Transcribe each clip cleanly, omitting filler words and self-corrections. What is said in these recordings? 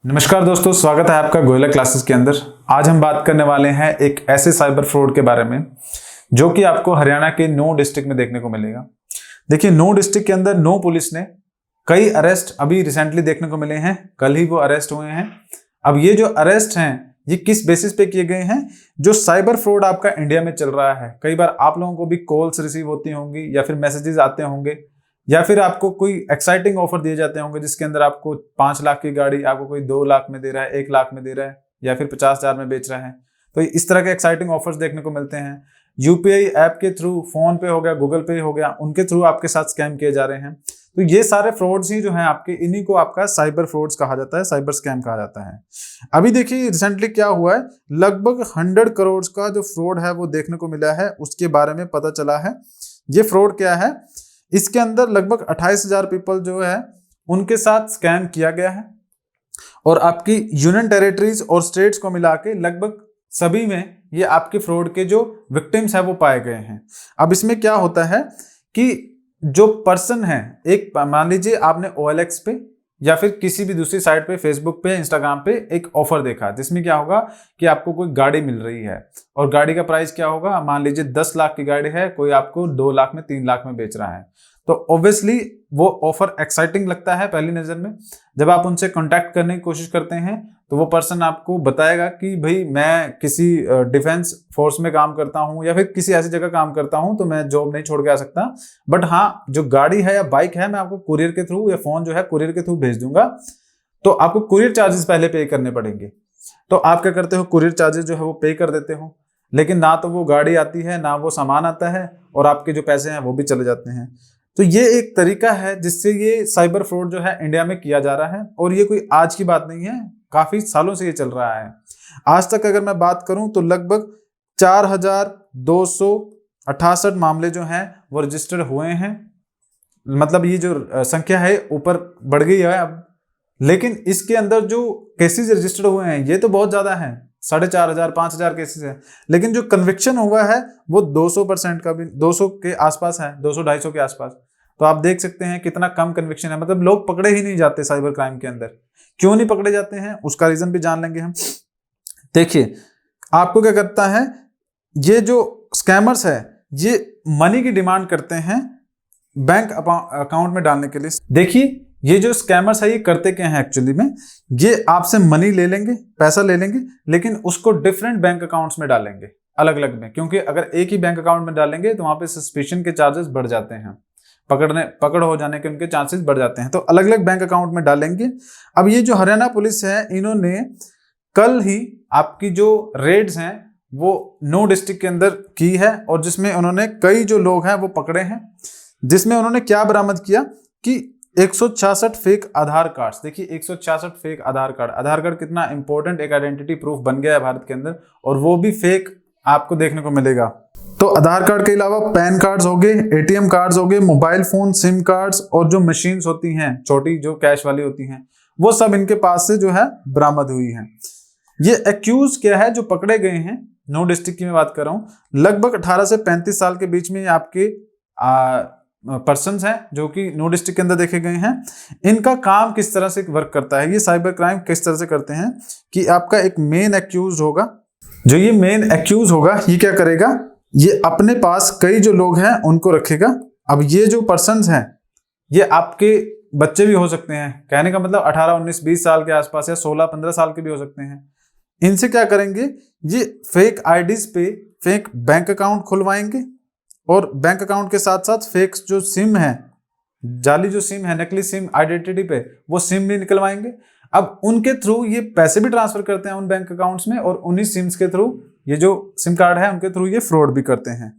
नमस्कार दोस्तों, स्वागत है आपका गोयला क्लासेस के अंदर। आज हम बात करने वाले हैं एक ऐसे साइबर फ्रॉड के बारे में जो कि आपको हरियाणा के नौ डिस्ट्रिक्ट में देखने को मिलेगा। देखिए, नौ डिस्ट्रिक्ट के अंदर नौ पुलिस ने कई अरेस्ट अभी रिसेंटली देखने को मिले हैं। कल ही वो अरेस्ट हुए हैं। अब ये जो अरेस्ट हैं ये किस बेसिस पे किए गए हैं? जो साइबर फ्रॉड आपका इंडिया में चल रहा है, कई बार आप लोगों को भी कॉल्स रिसीव होती होंगी या फिर मैसेजेस आते होंगे या फिर आपको कोई एक्साइटिंग ऑफर दिए जाते होंगे जिसके अंदर आपको 5 लाख की गाड़ी आपको कोई 2 लाख में दे रहा है, 1 लाख में दे रहा है या फिर 50,000 में बेच रहा है। तो इस तरह के एक्साइटिंग ऑफर्स देखने को मिलते हैं। यूपीआई ऐप के थ्रू, फोन पे हो गया, गूगल पे हो गया, उनके थ्रू आपके साथ स्कैम किए जा रहे हैं। तो ये सारे फ्रॉड्स ही जो हैं आपके, इन्हीं को आपका साइबर फ्रॉड्स कहा जाता है, साइबर स्कैम कहा जाता है। अभी देखिए रिसेंटली क्या हुआ है, लगभग 100 करोड़ का जो फ्रॉड है वो देखने को मिला है। उसके बारे में पता चला है। ये फ्रॉड क्या है, इसके अंदर लगभग 28,000 पीपल जो है उनके साथ स्कैम किया गया है और आपकी यूनियन टेरिटरीज और स्टेट्स को मिला के लगभग सभी में ये आपके फ्रॉड के जो विक्टिम्स है वो पाए गए हैं। अब इसमें क्या होता है कि जो पर्सन है, एक मान लीजिए आपने OLX पे या फिर किसी भी दूसरी साइट पे, फेसबुक पे, इंस्टाग्राम पे एक ऑफर देखा जिसमें क्या होगा कि आपको कोई गाड़ी मिल रही है और गाड़ी का प्राइस क्या होगा, मान लीजिए 10 लाख की गाड़ी है, कोई आपको 2 लाख में, 3 लाख में बेच रहा है। तो ऑब्वियसली वो ऑफर एक्साइटिंग लगता है पहली नजर में। जब आप उनसे कांटेक्ट करने की कोशिश करते हैं तो वो पर्सन आपको बताएगा कि भाई मैं किसी डिफेंस फोर्स में काम करता हूं या फिर किसी ऐसी जगह काम करता हूं, तो मैं जॉब नहीं छोड़ के आ सकता, बट हाँ जो गाड़ी है या बाइक है मैं आपको कुरियर के थ्रू या फोन जो है कुरियर के थ्रू भेज दूंगा। तो आपको कुरियर चार्जेस पहले पे करने पड़ेंगे। तो आप क्या करते हो, कुरियर चार्जेस जो है वो पे कर देते हो, लेकिन ना तो वो गाड़ी आती है ना वो सामान आता है और आपके जो पैसे हैं वो भी चले जाते हैं। तो ये एक तरीका है जिससे ये साइबर फ्रॉड जो है इंडिया में किया जा रहा है और ये कोई आज की बात नहीं है, काफी सालों से ये चल रहा है। आज तक अगर मैं बात करूं तो लगभग 4,268 मामले जो हैं वो रजिस्टर्ड हुए हैं। मतलब ये जो संख्या है ऊपर बढ़ गई है अब, लेकिन इसके अंदर जो केसेस रजिस्टर्ड हुए हैं ये तो बहुत ज्यादा है, 4,500 5,000 केसेस है, लेकिन जो कन्विक्शन हुआ है वो 200% का भी, 200 के आसपास है, 200-250 के आसपास। तो आप देख सकते हैं कितना कम कन्विक्शन है। मतलब लोग पकड़े ही नहीं जाते साइबर क्राइम के अंदर। क्यों नहीं पकड़े जाते हैं उसका रीजन भी जान लेंगे हम। देखिए आपको क्या करता है, ये जो स्कैमर्स है ये मनी की डिमांड करते हैं बैंक अकाउंट में डालने के लिए। देखिए ये जो स्कैमर्स है ये करते क्या है एक्चुअली में, ये आपसे मनी ले लेंगे, पैसा ले लेंगे, लेकिन उसको डिफरेंट बैंक अकाउंट्स में डालेंगे, अलग अलग में, क्योंकि अगर एक ही बैंक अकाउंट में डालेंगे तो वहां पे सस्पिशन के चार्जेस बढ़ जाते हैं, पकड़ हो जाने के उनके चांसेस बढ़ जाते हैं। तो अलग अलग बैंक अकाउंट में डालेंगे। अब ये जो हरियाणा पुलिस है इन्होंने कल ही आपकी जो रेड्स हैं वो 9 डिस्ट्रिक्ट के अंदर की है और जिसमें उन्होंने कई जो लोग हैं वो पकड़े हैं। जिसमें उन्होंने क्या बरामद किया कि 166 फेक आधार कार्ड्स। देखिए 166 फेक आधार कार्ड कितना इंपॉर्टेंट एक आइडेंटिटी प्रूफ बन गया है भारत के अंदर, और वो भी फेक आपको देखने को मिलेगा। तो आधार कार्ड के अलावा पैन कार्ड्स हो गए, ATM कार्ड्स हो गए, मोबाइल फोन, सिम कार्ड्स और जो मशीन्स होती हैं छोटी जो कैश वाली होती हैं वो सब इनके पास से जो है बरामद हुई है। ये एक्यूज क्या है जो पकड़े गए हैं, 9 डिस्ट्रिक्ट की मैं बात कर रहा हूँ, लगभग 18 से 35 साल के बीच में आपके पर्सन्स हैं जो कि 9 डिस्ट्रिक्ट के अंदर देखे गए हैं। इनका काम किस तरह से वर्क करता है, ये साइबर क्राइम किस तरह से करते हैं कि आपका एक मेन एक्यूज होगा। जो ये मेन एक्यूज होगा ये क्या करेगा, ये अपने पास कई जो लोग हैं उनको रखेगा। अब ये जो पर्सन्स हैं ये आपके बच्चे भी हो सकते हैं, कहने का मतलब 18, 19, 20 साल के आसपास या 16, 15 साल के भी हो सकते हैं। इनसे क्या करेंगे, ये फेक आईडीज पे फेक बैंक अकाउंट खुलवाएंगे और बैंक अकाउंट के साथ साथ फेक जो सिम है, जाली जो सिम है, नकली सिम आइडेंटिटी पे, वो सिम भी निकलवाएंगे। अब उनके थ्रू ये पैसे भी ट्रांसफर करते हैं उन बैंक अकाउंट्स में और उन्हीं सिम्स के थ्रू, ये जो सिम कार्ड है उनके थ्रू ये फ्रॉड भी करते हैं।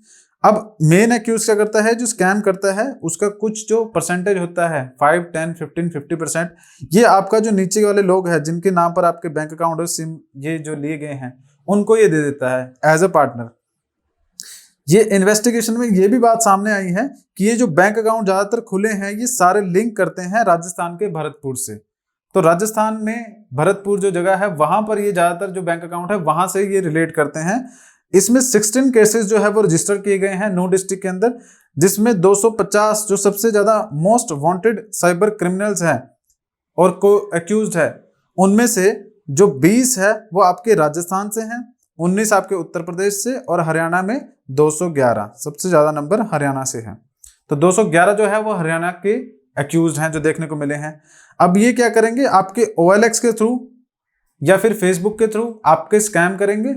अब मेन एक्यूज क्या करता है, जो स्कैम करता है उसका कुछ जो परसेंटेज होता है 5, 10, 15, 50%, ये आपका जो नीचे वाले लोग हैं जिनके नाम पर आपके बैंक अकाउंट और सिम ये जो लिए गए हैं उनको ये दे देता है एज ए पार्टनर। ये इन्वेस्टिगेशन में ये भी बात सामने आई है कि ये जो बैंक अकाउंट ज्यादातर खुले हैं ये सारे लिंक करते हैं राजस्थान के भरतपुर से। तो राजस्थान में भरतपुर जो जगह है वहां पर ये ज्यादातर जो बैंक अकाउंट है वहां से ये रिलेट करते हैं। इसमें 16 केसेस जो है वो रजिस्टर किए गए हैं 9 डिस्ट्रिक्ट के अंदर, जिसमें 250 जो सबसे ज्यादा मोस्ट वांटेड साइबर क्रिमिनल्स हैं और को एक्यूज्ड है उनमें से जो 20 है वो आपके राजस्थान से हैं, 19 आपके उत्तर प्रदेश से, और हरियाणा में 211, सबसे ज्यादा नंबर हरियाणा से है। तो 211 जो है वो हरियाणा के एक्यूज हैं जो देखने को मिले हैं। अब ये क्या करेंगे, आपके OLX के थ्रू या फिर फेसबुक के थ्रू आपके स्कैम करेंगे,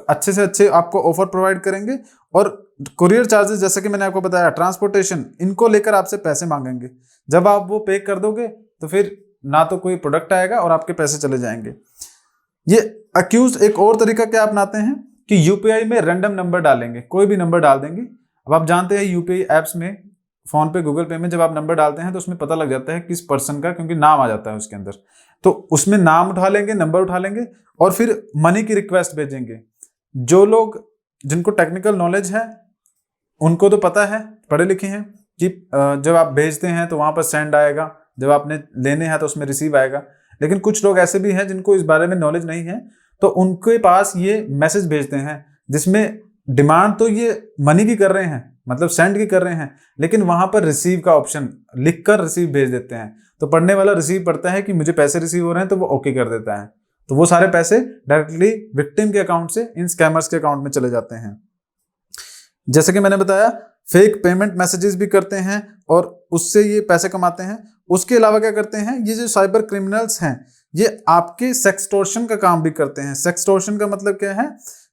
अच्छे से अच्छे आपको ऑफर प्रोवाइड करेंगे, और कुरियर चार्जेस जैसे कि मैंने आपको बताया, ट्रांसपोर्टेशन, इनको लेकर आपसे पैसे मांगेंगे। जब आप वो पे कर दोगे तो फिर ना तो कोई प्रोडक्ट आएगा और आपके पैसे चले जाएंगे। ये अक्यूज एक और तरीका क्या अपनाते हैं कि यूपीआई में रैंडम नंबर डालेंगे, कोई भी नंबर डाल देंगे। अब आप जानते हैं यूपीआई ऐप्स में, फोन पे, गूगल पे में जब आप नंबर डालते हैं तो उसमें पता लग जाता है किस पर्सन का, क्योंकि नाम आ जाता है उसके अंदर। तो उसमें नाम उठा लेंगे, नंबर उठा लेंगे और फिर मनी की रिक्वेस्ट भेजेंगे। जो लोग जिनको टेक्निकल नॉलेज है उनको तो पता है, पढ़े लिखे हैं, कि जब आप भेजते हैं तो वहां पर सेंड आएगा, जब आपने लेने हैं तो उसमें रिसीव आएगा। लेकिन कुछ लोग ऐसे भी हैं जिनको इस बारे में नॉलेज नहीं है, तो उनके पास ये मैसेज भेजते हैं जिसमें डिमांड तो ये मनी की कर रहे हैं, मतलब सेंड की कर रहे हैं, लेकिन वहां पर रिसीव का ऑप्शन लिखकर रिसीव भेज देते हैं। तो पढ़ने वाला रिसीव पढ़ता है कि मुझे पैसे रिसीव हो रहे हैं, तो वो ओके कर देता है, तो वो सारे पैसे डायरेक्टली विक्टिम के अकाउंट से इन स्कैमर्स के अकाउंट में चले जाते हैं। जैसे कि मैंने बताया, फेक पेमेंट मैसेजेस भी करते हैं और उससे ये पैसे कमाते हैं। उसके अलावा क्या करते हैं, ये जो साइबर क्रिमिनल्स हैं ये आपके सेक्सटोर्शन का काम भी करते हैं। सेक्सटोर्शन का मतलब क्या है,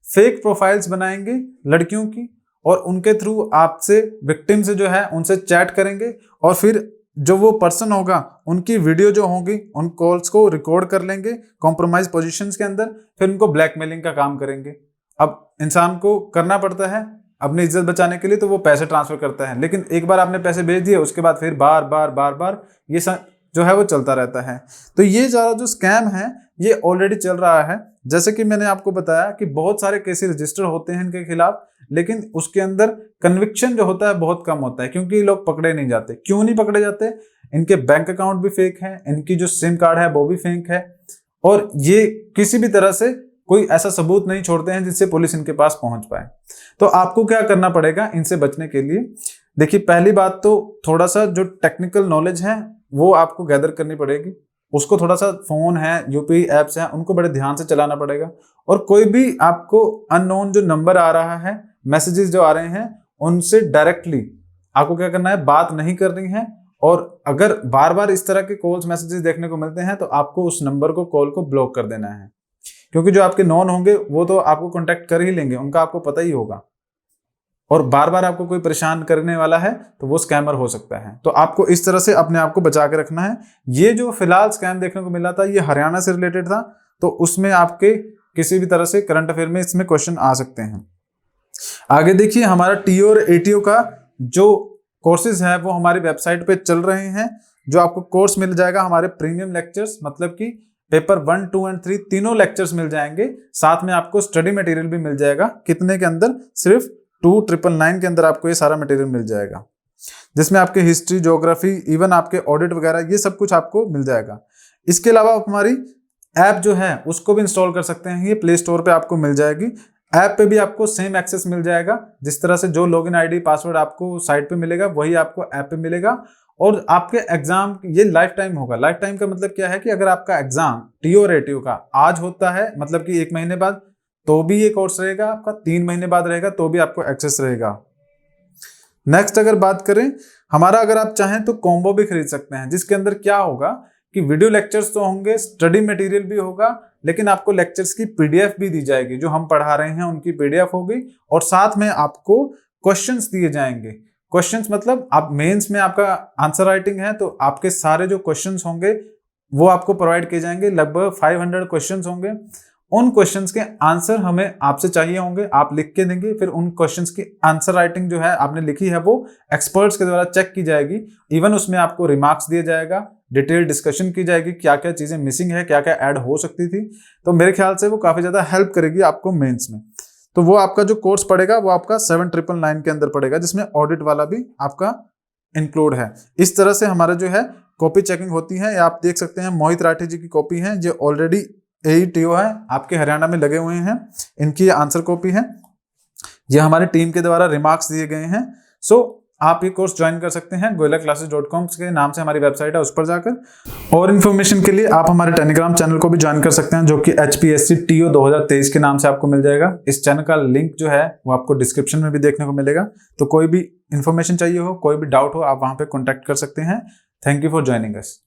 फेक प्रोफाइल्स बनाएंगे लड़कियों की और उनके थ्रू आपसे, विक्टिम से जो है उनसे चैट करेंगे, और फिर जो वो पर्सन होगा उनकी वीडियो जो होगी उन कॉल्स को रिकॉर्ड कर लेंगे कॉम्प्रोमाइज पोजीशंस के अंदर, फिर उनको ब्लैकमेलिंग का काम करेंगे। अब इंसान को करना पड़ता है अपनी इज्जत बचाने के लिए, तो वो पैसे ट्रांसफर करता है, लेकिन एक बार आपने पैसे भेज दिए उसके बाद फिर बार बार ये जो है वो चलता रहता है। तो ये ज़्यादा जो स्कैम है ये ऑलरेडी चल रहा है। जैसे कि मैंने आपको बताया कि बहुत सारे केसेस रजिस्टर होते हैं इनके खिलाफ, लेकिन उसके अंदर कन्विक्शन जो होता है बहुत कम होता है, क्योंकि ये लोग पकड़े नहीं जाते। क्यों नहीं पकड़े जाते, इनके बैंक अकाउंट भी फेक है, इनकी जो सिम कार्ड है वो भी फेक है, और ये किसी भी तरह से कोई ऐसा सबूत नहीं छोड़ते हैं जिससे पुलिस इनके पास पहुंच पाए। तो आपको क्या करना पड़ेगा इनसे बचने के लिए, देखिए पहली बात तो थोड़ा सा जो टेक्निकल नॉलेज है वो आपको गैदर करनी पड़ेगी। उसको थोड़ा सा, फोन है, यूपीआई ऐप्स हैं, उनको बड़े ध्यान से चलाना पड़ेगा। और कोई भी आपको अननोन जो नंबर आ रहा है, मैसेजेस जो आ रहे हैं, उनसे डायरेक्टली आपको क्या करना है, बात नहीं करनी है। और अगर बार बार इस तरह के कॉल्स मैसेजेस देखने को मिलते हैं तो आपको उस नंबर को, कॉल को ब्लॉक कर देना है, क्योंकि जो आपके नॉन होंगे वो तो आपको कांटेक्ट कर ही लेंगे, उनका आपको पता ही होगा। और बार बार आपको कोई परेशान करने वाला है तो वो स्कैमर हो सकता है। तो आपको इस तरह से अपने आप को बचा के रखना है। ये जो फिलहाल स्कैम देखने को मिला था ये हरियाणा से रिलेटेड था, तो उसमें आपके किसी भी तरह से करंट अफेयर में इसमें क्वेश्चन आ सकते हैं। आगे देखिए, हमारा टीओ और एटीओ का जो कोर्सेज है वो हमारी वेबसाइट पे चल रहे हैं। जो आपको कोर्स मिल जाएगा हमारे प्रीमियम लेक्चर्स, मतलब कि पेपर 1, 2 और 3 तीनों लेक्चर्स मिल जाएंगे। साथ में आपको स्टडी मटेरियल भी मिल जाएगा। कितने के अंदर, सिर्फ 2999 के अंदर आपको ये सारा मटेरियल मिल जाएगा, जिसमें आपके हिस्ट्री, ज्योग्राफी, इवन आपके ऑडिट वगैरह ये सब कुछ आपको मिल जाएगा। इसके अलावा आप हमारी ऐप जो है उसको भी इंस्टॉल कर सकते हैं, ये प्ले स्टोर पे आपको मिल जाएगी। ऐप पे भी आपको सेम एक्सेस मिल जाएगा, जिस तरह से जो लॉगिन आईडी पासवर्ड आपको साइट पे मिलेगा वही आपको ऐप पे मिलेगा। और आपके एग्जाम ये लाइफ टाइम होगा। लाइफ टाइम का मतलब क्या है कि अगर आपका एग्जाम टीओ और एटीओ का आज होता है, मतलब कि 1 महीने बाद, तो भी ये कोर्स रहेगा आपका। 3 महीने बाद रहेगा तो भी आपको एक्सेस रहेगा। नेक्स्ट अगर बात करें हमारा, अगर आप चाहें तो कॉम्बो भी खरीद सकते हैं, जिसके अंदर क्या होगा कि वीडियो लेक्चर्स तो होंगे, स्टडी मटेरियल भी होगा, लेकिन आपको लेक्चर्स की पीडीएफ भी दी जाएगी। जो हम पढ़ा रहे हैं उनकी पीडीएफ होगी, और साथ में आपको क्वेश्चंस दिए जाएंगे। क्वेश्चंस मतलब आप मेंस में आपका आंसर राइटिंग है तो आपके सारे जो क्वेश्चंस होंगे वो आपको प्रोवाइड किए जाएंगे। लगभग 500 क्वेश्चंस होंगे। उन क्वेश्चंस के आंसर हमें आपसे चाहिए होंगे, आप लिख के देंगे। फिर उन क्वेश्चंस की आंसर राइटिंग जो है आपने लिखी है वो एक्सपर्ट्स के द्वारा चेक की जाएगी। इवन उसमें आपको रिमार्क्स दिया जाएगा, डिटेल डिस्कशन की जाएगी, क्या क्या चीजें मिसिंग है, क्या क्या ऐड हो सकती थी। तो मेरे ख्याल से वो काफी ज्यादा हेल्प करेगी आपको मेंस में। तो वो आपका जो कोर्स पड़ेगा वो आपका 7999 के अंदर पड़ेगा, जिसमें ऑडिट वाला भी आपका इंक्लूड है। इस तरह से हमारा जो है कॉपी चेकिंग होती है। आप देख सकते हैं मोहित राठी जी की कॉपी है, जो ऑलरेडी एईटीओ है आपके हरियाणा में लगे हुए हैं। इनकी आंसर कॉपी है, ये हमारी टीम के द्वारा रिमार्क्स दिए गए हैं। सो आप ये कोर्स ज्वाइन कर सकते हैं goelaclasses.com के नाम से हमारी वेबसाइट है, उस पर जाकर। और इन्फॉर्मेशन के लिए आप हमारे टेलीग्राम चैनल को भी ज्वाइन कर सकते हैं, जो कि HPSC TO 2023 के नाम से आपको मिल जाएगा। इस चैनल का लिंक जो है वो आपको डिस्क्रिप्शन में भी देखने को मिलेगा। तो कोई भी इन्फॉर्मेशन चाहिए हो, कोई भी डाउट हो, आप वहां पे कॉन्टैक्ट कर सकते हैं। Thank you for joining us.